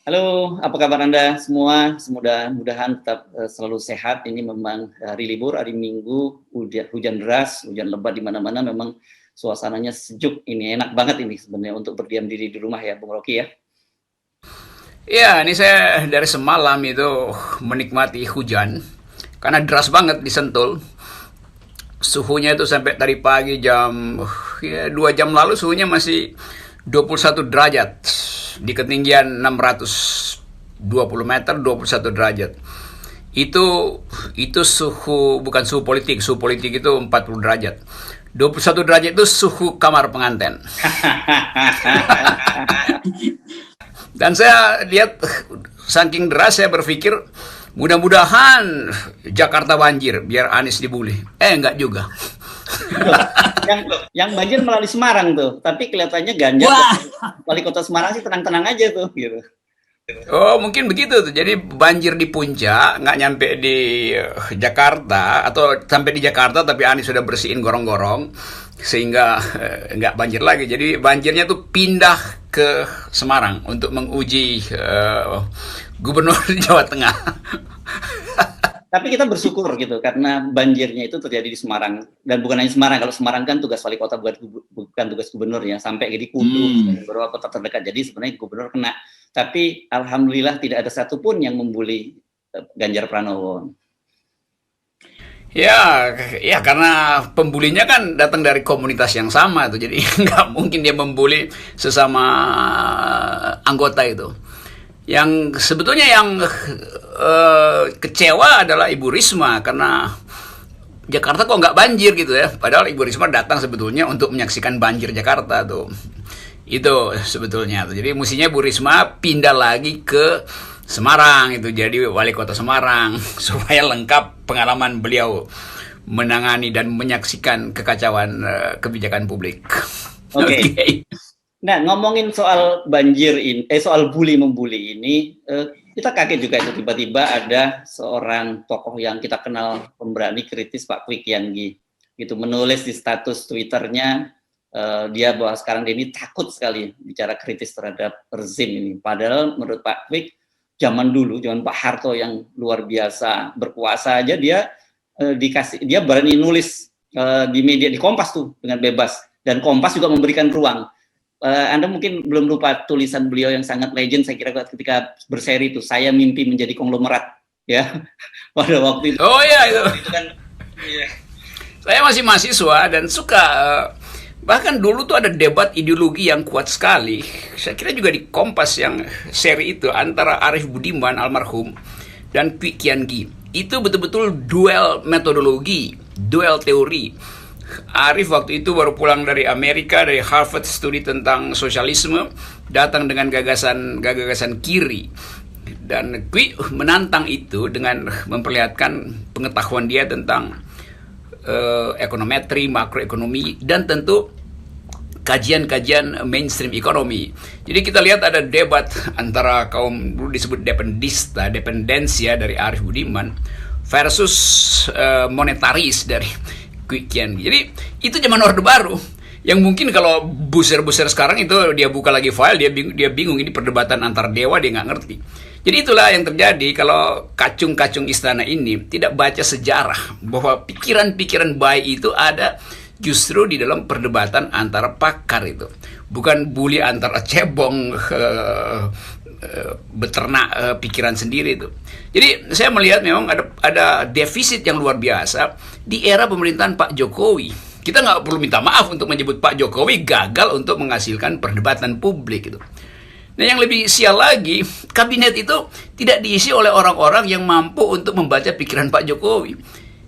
Halo, apa kabar Anda semua? Mudah-mudahan tetap selalu sehat. Ini memang hari libur, hari Minggu, hujan deras, hujan lebat di mana-mana. Memang suasananya sejuk. Ini enak banget ini sebenarnya untuk berdiam diri di rumah ya, Bung Rocky ya. Ya, ini saya dari semalam itu menikmati hujan karena deras banget di Sentul. Suhunya itu sampai tadi pagi jam 2 jam lalu suhunya masih 21 derajat di ketinggian 620 meter, 21 derajat. Itu suhu, bukan suhu politik. Suhu politik itu 40 derajat. 21 derajat itu suhu kamar pengantin. Dan saya lihat saking deras, saya berpikir mudah-mudahan Jakarta banjir biar Anies dibully. Enggak juga. yang banjir malah di Semarang tuh, tapi kelihatannya Ganjar wali kota Semarang sih tenang-tenang aja tuh gitu. Oh, mungkin begitu tuh. Jadi banjir di puncak, nggak nyampe di Jakarta, atau sampai di Jakarta tapi Anies sudah bersihin gorong-gorong sehingga nggak banjir lagi. Jadi banjirnya tuh pindah ke Semarang untuk menguji gubernur Jawa Tengah. Tapi kita bersyukur gitu karena banjirnya itu terjadi di Semarang, dan bukan hanya Semarang. Kalau Semarang kan tugas wali kota, bukan tugas gubernur ya, sampai di Kudus dan beberapa kota terdekat. Jadi sebenarnya gubernur kena, tapi alhamdulillah tidak ada satupun yang membuli Ganjar Pranowo. Ya, karena pembulinya kan datang dari komunitas yang sama tuh, jadi nggak mungkin dia membuli sesama anggota itu. Yang sebetulnya yang kecewa adalah Ibu Risma karena Jakarta kok nggak banjir gitu ya. Padahal Ibu Risma datang sebetulnya untuk menyaksikan banjir Jakarta tuh. Itu sebetulnya tuh. Jadi mestinya Bu Risma pindah lagi ke Semarang itu, jadi wali kota Semarang supaya lengkap pengalaman beliau menangani dan menyaksikan kekacauan kebijakan publik. Oke. Nah, ngomongin soal banjir ini, soal bully-membuli ini, kita kaget juga itu tiba-tiba ada seorang tokoh yang kita kenal pemberani kritis, Pak Kwik Kian-Gi, gitu menulis di status Twitternya dia bahwa sekarang dia ini takut sekali bicara kritis terhadap rezim ini. Padahal menurut Pak Kwik, zaman Pak Harto yang luar biasa berkuasa aja dia dia berani nulis di media, di Kompas tuh dengan bebas, dan Kompas juga memberikan ruang. Anda mungkin belum lupa tulisan beliau yang sangat legend, saya kira, ketika berseri itu, saya mimpi menjadi konglomerat, ya, pada waktu itu. Oh ya, itu kan. Iya. Saya masih mahasiswa dan suka, bahkan dulu tuh ada debat ideologi yang kuat sekali. Saya kira juga di Kompas yang seri itu antara Arief Budiman almarhum dan Kwik Kian-Gi. Itu betul-betul duel metodologi, duel teori. Arif waktu itu baru pulang dari Amerika, dari Harvard, studi tentang sosialisme, datang dengan gagasan kiri. Dan Kwik menantang itu dengan memperlihatkan pengetahuan dia tentang ekonometri, makroekonomi, dan tentu kajian-kajian mainstream ekonomi. Jadi kita lihat ada debat antara kaum dulu disebut dependensia dari Arief Budiman versus monetaris dari Kwik Kian-Gi. Jadi itu zaman Orde Baru yang mungkin kalau buser-buser sekarang itu dia buka lagi file, dia bingung, ini perdebatan antar dewa, dia nggak ngerti. Jadi itulah yang terjadi kalau kacung-kacung istana ini tidak baca sejarah bahwa pikiran-pikiran baik itu ada justru di dalam perdebatan antara pakar itu, bukan bully antara cebong beternak pikiran sendiri itu. Jadi saya melihat memang ada defisit yang luar biasa di era pemerintahan Pak Jokowi. Kita nggak perlu minta maaf untuk menyebut Pak Jokowi gagal untuk menghasilkan perdebatan publik itu. Nah, yang lebih sial lagi, kabinet itu tidak diisi oleh orang-orang yang mampu untuk membaca pikiran Pak Jokowi.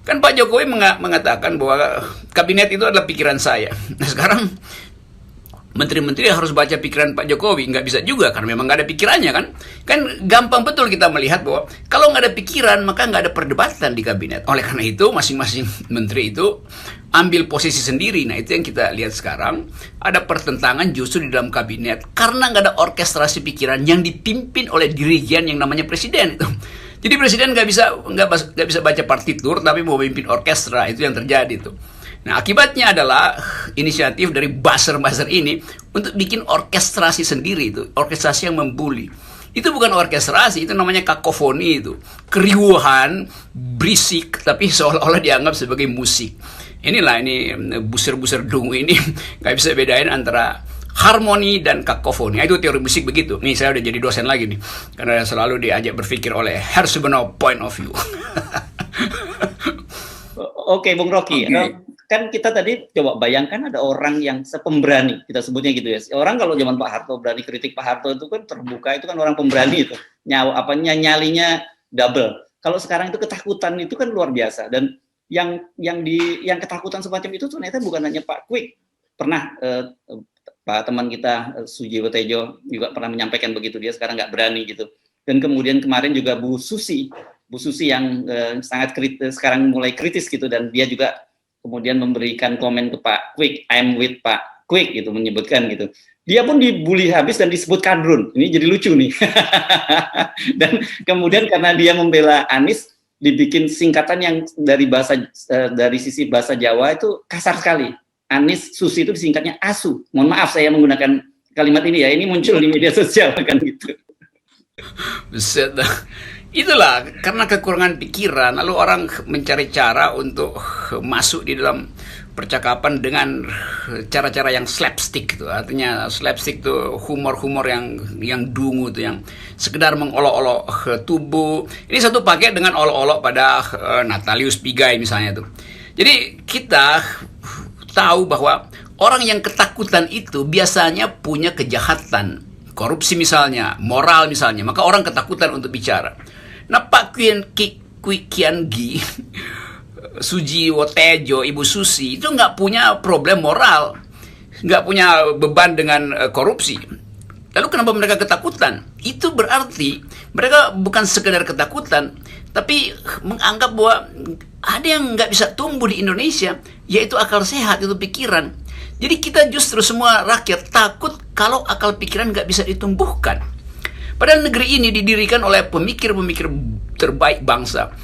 Kan Pak Jokowi mengatakan bahwa kabinet itu adalah pikiran saya. Nah, sekarang menteri-menteri harus baca pikiran Pak Jokowi. Nggak bisa juga, karena memang nggak ada pikirannya kan. Kan gampang betul kita melihat bahwa kalau nggak ada pikiran, maka nggak ada perdebatan di kabinet. Oleh karena itu, masing-masing menteri itu ambil posisi sendiri. Nah, itu yang kita lihat sekarang. Ada pertentangan justru di dalam kabinet, karena nggak ada orkestrasi pikiran yang dipimpin oleh dirigen yang namanya presiden itu. Jadi presiden nggak bisa baca partitur, tapi mau memimpin orkestra. Itu yang terjadi tuh. Nah, akibatnya adalah inisiatif dari buzzer-buzzer ini untuk bikin orkestrasi sendiri itu, orkestrasi yang membuli. Itu bukan orkestrasi, itu namanya kakofoni itu. Keriuhan, berisik, tapi seolah-olah dianggap sebagai musik. Inilah ini buser-buser dungu ini nggak bisa bedain antara harmoni dan kakofoni. Itu teori musik begitu. Nih saya udah jadi dosen lagi nih, karena selalu diajak berpikir oleh Herr Subenow point of view. Oke, Bung Rocky. Okay. Kan kita tadi coba bayangkan ada orang yang sepemberani, kita sebutnya gitu ya. Orang kalau zaman Pak Harto berani kritik Pak Harto itu kan terbuka, itu kan orang pemberani itu. Nyalinya double. Kalau sekarang itu ketakutan itu kan luar biasa. Dan yang ketakutan semacam itu ternyata bukan hanya Pak Kwik. Pernah Pak teman kita Sujiwo Tejo juga pernah menyampaikan begitu, dia sekarang nggak berani gitu. Dan kemudian kemarin juga Bu Susi yang sangat kritis, sekarang mulai kritis gitu, dan dia juga kemudian memberikan komen ke Pak Kwik, I'm with Pak Kwik gitu, menyebutkan gitu. Dia pun dibully habis dan disebut kadrun. Ini jadi lucu nih. Dan kemudian karena dia membela Anies, dibikin singkatan yang dari sisi bahasa Jawa itu kasar sekali. Anies Susi itu disingkatnya ASU. Mohon maaf saya menggunakan kalimat ini ya. Ini muncul di media sosial kan gitu. Buset dah. Itulah karena kekurangan pikiran, lalu orang mencari cara untuk masuk di dalam percakapan dengan cara-cara yang slapstick itu. Artinya slapstick itu humor-humor yang dungu itu, yang sekedar mengolok-olok tubuh. Ini satu paket dengan olok-olok pada Natalius Pigai misalnya tuh. Jadi kita tahu bahwa orang yang ketakutan itu biasanya punya kejahatan, korupsi misalnya, moral misalnya, maka orang ketakutan untuk bicara. Nah, Pak Kiangi, Sujiwo Tejo, Ibu Susi itu nggak punya problem moral, nggak punya beban dengan korupsi. Lalu kenapa mereka ketakutan? Itu berarti mereka bukan sekedar ketakutan, tapi menganggap bahwa ada yang nggak bisa tumbuh di Indonesia, yaitu akal sehat, itu pikiran. Jadi kita justru semua rakyat takut kalau akal pikiran nggak bisa ditumbuhkan. Padahal negeri ini didirikan oleh pemikir-pemikir terbaik bangsa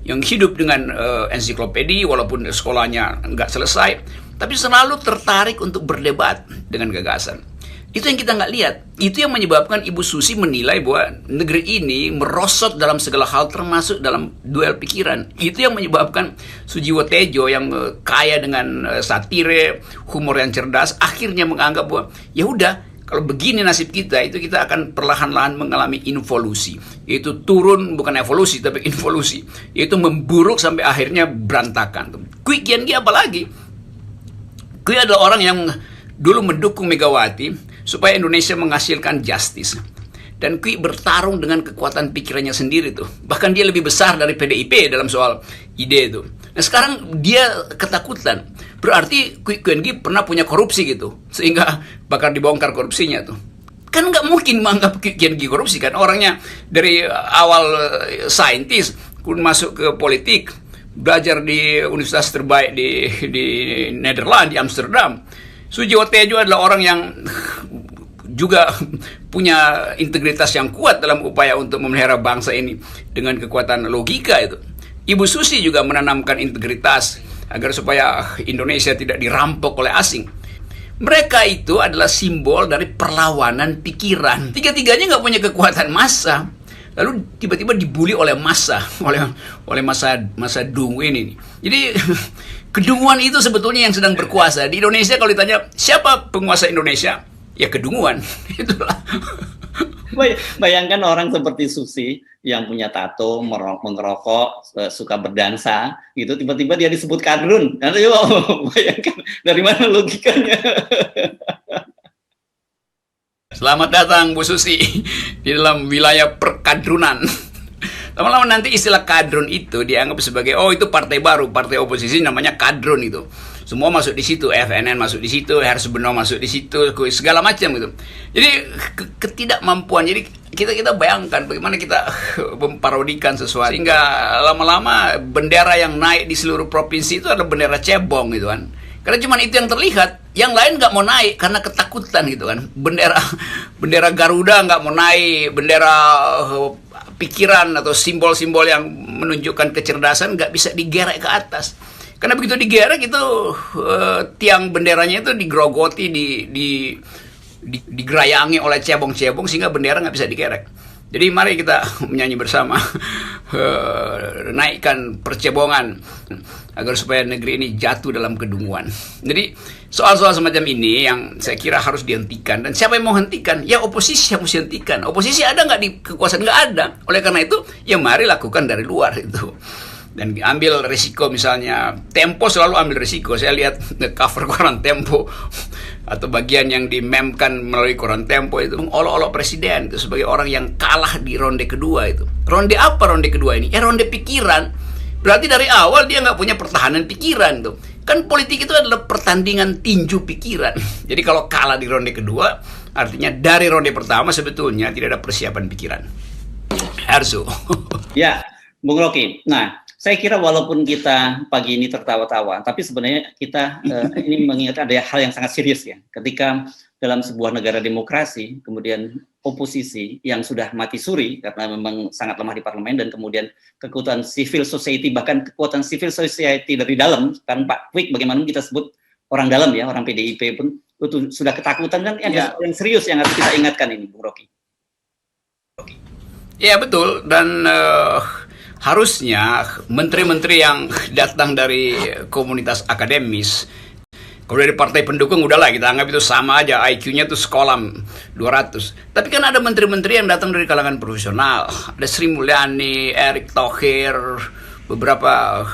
yang hidup dengan ensiklopedi, walaupun sekolahnya nggak selesai, tapi selalu tertarik untuk berdebat dengan gagasan. Itu yang kita nggak lihat. Itu yang menyebabkan Ibu Susi menilai bahwa negeri ini merosot dalam segala hal, termasuk dalam duel pikiran. Itu yang menyebabkan Sujiwo Tejo yang kaya dengan satire, humor yang cerdas, akhirnya menganggap bahwa ya udah, kalau begini nasib kita, itu kita akan perlahan-lahan mengalami involusi. Yaitu turun, bukan evolusi, tapi involusi. Yaitu memburuk sampai akhirnya berantakan. Kwik Kian Gi apalagi? Kwik adalah orang yang dulu mendukung Megawati supaya Indonesia menghasilkan justice. Dan Kwik bertarung dengan kekuatan pikirannya sendiri tuh. Bahkan dia lebih besar dari PDIP dalam soal ide itu. Nah sekarang dia ketakutan. Berarti Kwik Kian Gi pernah punya korupsi gitu, sehingga bakal dibongkar korupsinya tuh. Kan nggak mungkin menganggap Kwik Kian Gi korupsi kan. Orangnya dari awal saintis, kemudian masuk ke politik, belajar di universitas terbaik di Nederland, di Amsterdam. Sujiwo Tejo adalah orang yang juga punya integritas yang kuat dalam upaya untuk memelihara bangsa ini dengan kekuatan logika itu. Ibu Susi juga menanamkan integritas agar supaya Indonesia tidak dirampok oleh asing. Mereka itu adalah simbol dari perlawanan pikiran. Tiga-tiganya nggak punya kekuatan massa. Lalu tiba-tiba dibully oleh massa, oleh massa dungu ini. Jadi kedunguan itu sebetulnya yang sedang berkuasa di Indonesia. Kalau ditanya siapa penguasa Indonesia, ya kedunguan. Itulah. Bayangkan orang seperti Susi yang punya tato, mengerokok, suka berdansa, gitu, tiba-tiba dia disebut kadrun. Nanti bayangkan dari mana logikanya. Selamat datang Bu Susi di dalam wilayah perkadrunan. Lama-lama nanti istilah kadrun itu dianggap sebagai, oh itu partai baru, partai oposisi namanya kadrun itu. Semua masuk di situ, FNN masuk di situ, Herr Subenow masuk di situ, segala macam gitu. Jadi ketidakmampuan. Jadi kita bayangkan bagaimana kita memparodikan sesuatu sehingga lama-lama bendera yang naik di seluruh provinsi itu adalah bendera cebong gitu kan. Karena cuma itu yang terlihat, yang lain nggak mau naik karena ketakutan gitu kan. Bendera Garuda nggak mau naik, bendera pikiran atau simbol-simbol yang menunjukkan kecerdasan nggak bisa digerek ke atas. Karena begitu digerek itu tiang benderanya itu digerogoti, digerayangi oleh cebong-cebong sehingga bendera nggak bisa digerek. Jadi mari kita menyanyi bersama, naikkan percebongan agar supaya negeri ini jatuh dalam kedunguan. Jadi soal-soal semacam ini yang saya kira harus dihentikan. Dan siapa yang mau hentikan? Ya oposisi yang mesti hentikan. Oposisi ada nggak di kekuasaan? Nggak ada. Oleh karena itu, ya mari lakukan dari luar itu. Dan ambil risiko, misalnya Tempo selalu ambil risiko. Saya lihat cover koran Tempo atau bagian yang dimemkan melalui koran Tempo itu mengolok-olok presiden itu sebagai orang yang kalah di ronde kedua itu. Ronde apa ronde kedua ini? Ronde pikiran. Berarti dari awal dia nggak punya pertahanan pikiran tuh. Kan politik itu adalah pertandingan tinju pikiran. Jadi kalau kalah di ronde kedua, artinya dari ronde pertama sebetulnya tidak ada persiapan pikiran. Harus. Ya, Bung Rocky. Nah, saya kira walaupun kita pagi ini tertawa-tawa, tapi sebenarnya kita ini mengingat ada hal yang sangat serius ya. Ketika dalam sebuah negara demokrasi, kemudian oposisi yang sudah mati suri karena memang sangat lemah di parlemen, dan kemudian kekuatan civil society, bahkan kekuatan civil society dari dalam, kan Pak Kwik bagaimana kita sebut orang dalam ya, orang PDIP pun itu sudah ketakutan, kan yang serius yang harus kita ingatkan ini, Bung Rocky. Ya betul, dan harusnya menteri-menteri yang datang dari komunitas akademis, kalau dari partai pendukung udahlah kita anggap itu sama aja, IQ-nya tuh sekolah 200. Tapi kan ada menteri-menteri yang datang dari kalangan profesional, ada Sri Mulyani, Erick Thohir, beberapa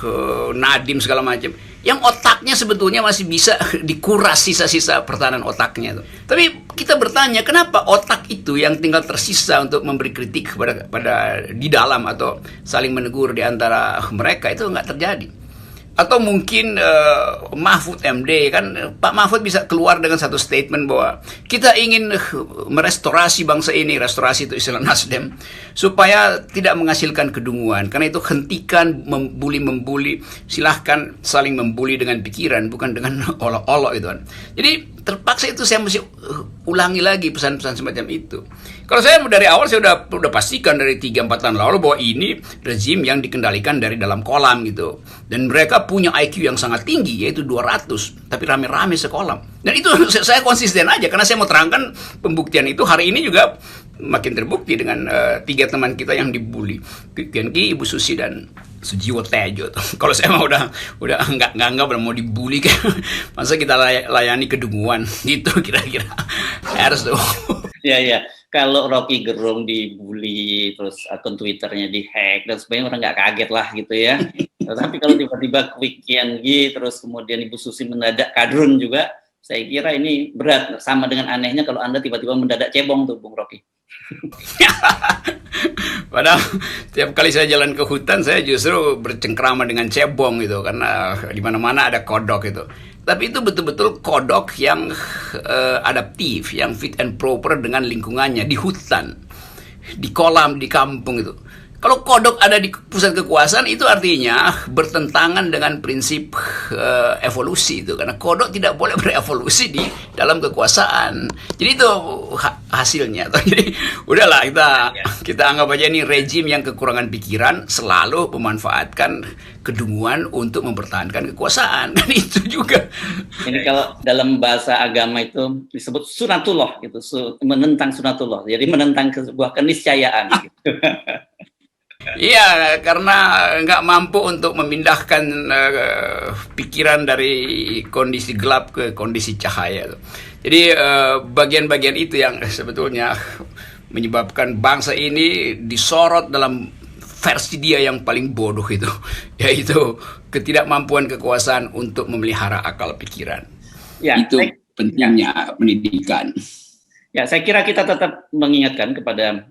Nadiem segala macam, yang otaknya sebetulnya masih bisa dikuras sisa-sisa pertahanan otaknya tuh. Tapi kita bertanya, kenapa otak itu yang tinggal tersisa untuk memberi kritik pada di dalam atau saling menegur di antara mereka itu nggak terjadi? Atau mungkin Mahfud MD, kan Pak Mahfud bisa keluar dengan satu statement bahwa kita ingin merestorasi bangsa ini, restorasi itu istilah Nasdem, supaya tidak menghasilkan kedunguan. Karena itu hentikan membuli, silahkan saling membuli dengan pikiran, bukan dengan olok-olok itu kan. Jadi terpaksa itu saya mesti ulangi lagi pesan-pesan semacam itu. Kalau saya dari awal saya udah pastikan dari 3-4 tahun lalu bahwa ini rezim yang dikendalikan dari dalam kolam gitu. Dan mereka punya IQ yang sangat tinggi, yaitu 200, tapi rame-rame sekolam. Dan itu saya konsisten aja karena saya mau terangkan pembuktian itu hari ini juga makin terbukti dengan 3 teman kita yang dibully, Kianki, Ibu Susi, dan Sujiwo Tejo. Kalau saya mah udah nggak mau dibully, masa kita layani kedunguan gitu kira-kira. Harus tuh. Ya. Kalau Rocky Gerung dibully, terus akun Twitternya dihack dan sebagainya, orang nggak kaget lah gitu ya. Tapi kalau tiba-tiba Kwik Kiangi, terus kemudian Ibu Susi mendadak kadrun juga, saya kira ini berat. Sama dengan anehnya kalau Anda tiba-tiba mendadak cebong tuh, Bung Rocky. Padahal tiap kali saya jalan ke hutan, saya justru bercengkrama dengan cebong gitu, karena di mana-mana ada kodok itu. Tapi itu betul-betul kodok yang adaptif, yang fit and proper dengan lingkungannya, di hutan, di kolam, di kampung itu. Kalau kodok ada di pusat kekuasaan, itu artinya bertentangan dengan prinsip evolusi itu. Karena kodok tidak boleh berevolusi di dalam kekuasaan. Jadi itu hasilnya. Jadi udahlah, kita anggap aja ini rejim yang kekurangan pikiran, selalu memanfaatkan kedunguan untuk mempertahankan kekuasaan. Dan itu juga. Ini kalau dalam bahasa agama itu disebut sunatullah gitu, menentang sunatullah. Jadi menentang sebuah keniscayaan gitu. Iya, karena nggak mampu untuk memindahkan pikiran dari kondisi gelap ke kondisi cahaya. Jadi bagian-bagian itu yang sebetulnya menyebabkan bangsa ini disorot dalam versi dia yang paling bodoh itu, yaitu ketidakmampuan kekuasaan untuk memelihara akal pikiran. Ya, itu pentingnya pendidikan. Ya, saya kira kita tetap mengingatkan kepada,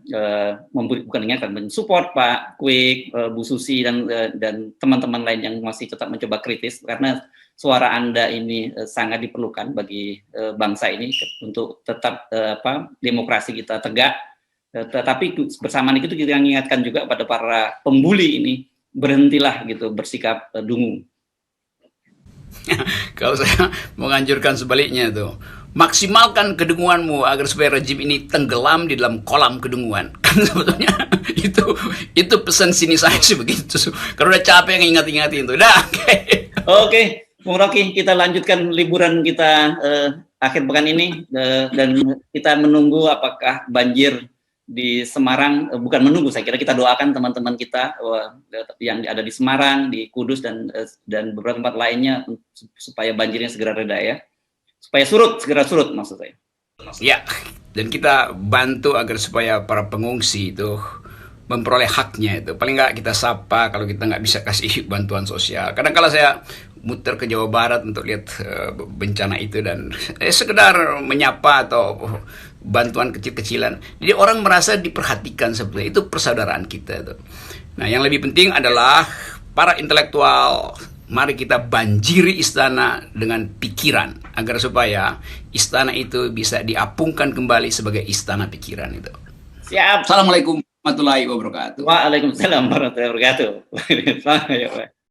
bukan mengingatkan, mensupport Pak Kwik, Bu Susi, dan teman-teman lain yang masih tetap mencoba kritis, karena suara Anda ini sangat diperlukan bagi bangsa ini untuk tetap demokrasi kita tegak. Tetapi bersamaan itu kita mengingatkan juga pada para pembuli ini, berhentilah gitu bersikap dungu. Kalau saya menganjurkan sebaliknya tuh, maksimalkan kedunguanmu agar supaya rejim ini tenggelam di dalam kolam kedunguan. Kan sebetulnya itu pesan sini saya sih begitu. Kalau udah capek ingat-ingatin itu. Dah. Oke, Bung Rocky, kita lanjutkan liburan kita akhir pekan ini, dan kita menunggu apakah banjir di Semarang, bukan menunggu, saya kira kita doakan teman-teman kita yang ada di Semarang, di Kudus dan beberapa tempat lainnya supaya banjirnya segera reda ya, supaya segera surut maksud saya. Ya, dan kita bantu agar supaya para pengungsi itu memperoleh haknya itu. Paling nggak kita sapa kalau kita nggak bisa kasih bantuan sosial. Kadang-kala saya muter ke Jawa Barat untuk lihat bencana itu dan sekedar menyapa atau bantuan kecil-kecilan. Jadi orang merasa diperhatikan seperti itu persaudaraan kita itu. Nah, yang lebih penting adalah para intelektual, mari kita banjiri istana dengan pikiran agar supaya istana itu bisa diapungkan kembali sebagai istana pikiran itu. Siap. Assalamualaikum warahmatullahi wabarakatuh. Waalaikumsalam warahmatullahi wabarakatuh.